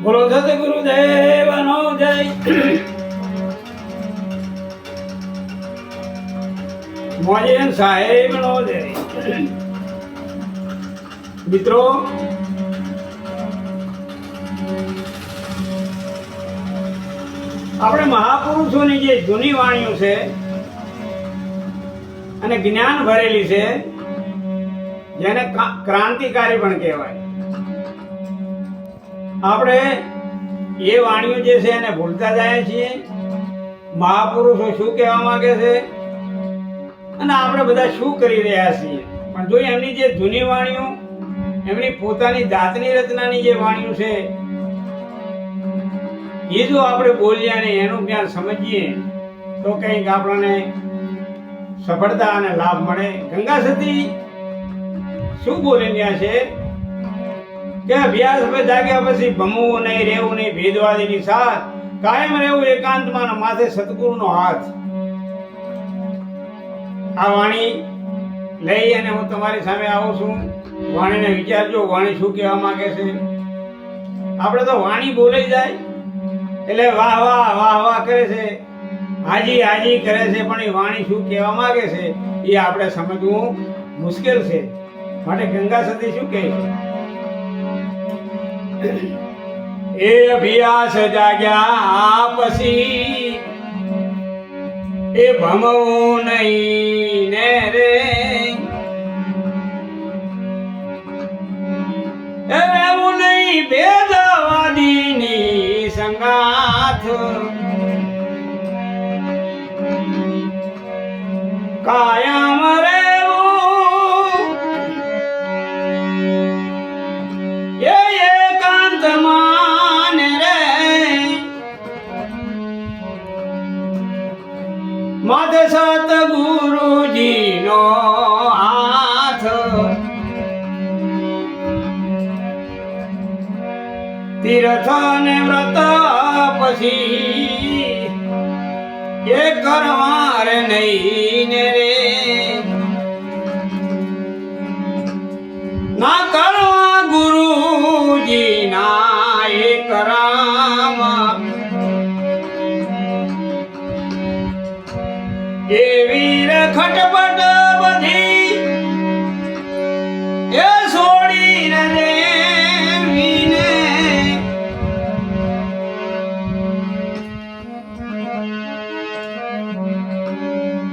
બોલો સદગુરુદેવનો જય. મોજેન સાહેબનો જય. મિત્રો, આપણે મહાપુરુષોની જે જૂની વાણીઓ છે અને જ્ઞાન ભરેલી છે, જેને ક્રાંતિકારી પણ કહેવાય, આપણે એ વાણીઓ જે છે એને ભૂલતા જાય છીએ. મહાપુરુષો શું કહેવા માંગે છે અને આપણે બધા શું કરી રહ્યા છીએ, પણ જો એમની જે જૂની વાણીઓ, એમની પોતાની જાતની રચનાની જે વાણીઓ છે, એ જો આપણે બોલીએ અને એનું જ્ઞાન સમજીએ તો કંઈક આપણને સફળતા અને લાભ મળે. ગંગા સતી શું બોલી રહ્યા છે કે અભ્યાસ પર જાગ્યા પછી ભમવું નહીં, રહેવું નહીં ભેદવાદીની સાથ, કાયમ રહેવું એકાંતમાં, માથે સતગુરુનો હાથ. આ વાણી લઈ અને હું તમારી સામે આવું છું. વાણીને વિચારજો, વાણી શું કહેવા માંગે છે. આપણે તો વાણી બોલાઈ જાય એટલે વાહ વાહ વાહ વાહ કરે છે, હાજી હાજી કરે છે, પણ એ વાણી શું કહેવા માંગે છે એ આપણે સમજવું મુશ્કેલ છે. માટે ગંગા સતી શું કહે છે? એ અભ્યાસ જાગ્યા પછી એ ભમવું નહીં ને રે, એવું નહીં ભેદવાદીની સંગાથ, કાયમ રહેવું એ એકાંતમાં રે, માથે સતગુરુજીનો હાથ. તીર્થ ને વ્રત પછી એ કરવા રે નહીં ને રે, ના કરવા ગુરુજીના એ કરામ, એવી રે ખટપટ બધી એ છોડીને દેવીને,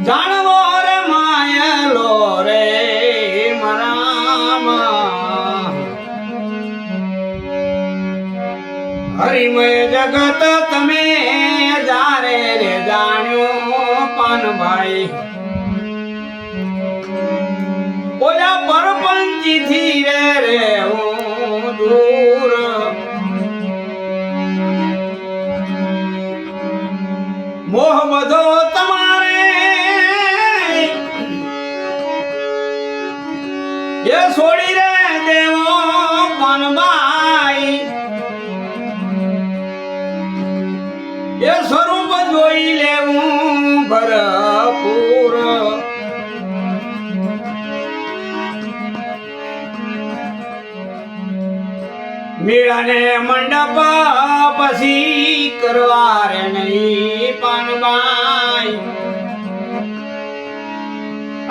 જાણવો રે માયલો રે મરામાં, હરિમય જગત તમે જારે રે જાણ્યો પાનભાઈ, ઓલા પરપંચી થી રે હું દૂર, મોહ બધો તમારે એ છોડી રે દેવો પાનભાઈ, એ સ્વરૂપ જોઈ લેવું ભરપૂર. મેળાને મંડપ પછી કરવા રે નહીં પાનભાઈ,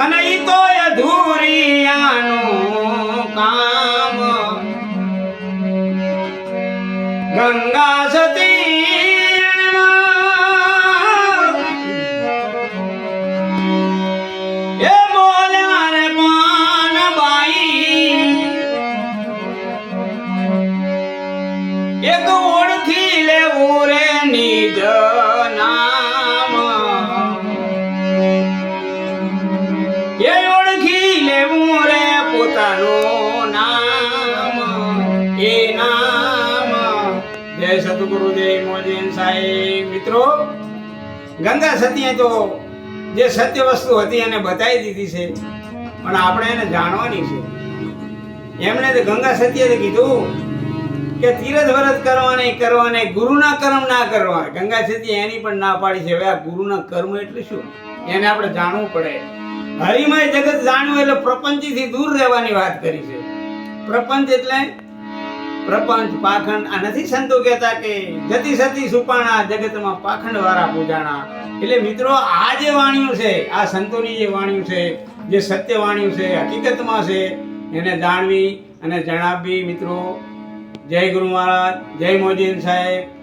અને ઈ તો અધૂરિયાનું કામ. ગંગા સતી એ બોલ્યા રે પાનબાઈ, એક ઓળખી લેવું રે નિજ નામ, એ ઓળખી લેવું રે પોતાનું નામ, એ નામ. જય સતગુરુદેવ મોજેન સાહેબ. મિત્રો, ગંગા સતીએ તો જે સત્ય વસ્તુ હતી એને બતાવી દીધી છે, પણ આપણે એને જાણવાની છે. એમણે તો ગંગા સતીએ કીધું કે તીરથ વ્રત કરવાને ગુરુના કર્મ ના કરવા. ગંગા સતીએ એની પણ ના પાડી છે. હવે આ ગુરુના કર્મ એટલે શું એને આપણે જાણવું પડે. હરિમય જગત જાણ્યું એટલે પ્રપંચથી દૂર રહેવાની વાત કરી છે. પ્રપંચ એટલે પ્રપંચ પાખંડ આ નથી સંતો કહેતા કે જતી સતી સુપાણા જગતમાં પાખંડ વાળા પૂજાણા. એટલે મિત્રો આ જે વાણીઓ છે, આ સંતોની જે વાણીઓ છે, જે સત્ય વાણીઓ છે, હકીકતમાં છે, એને જાણવી અને જણાવવી. મિત્રો જય ગુરુ મહારાજ, જય મોજીન સાહેબ.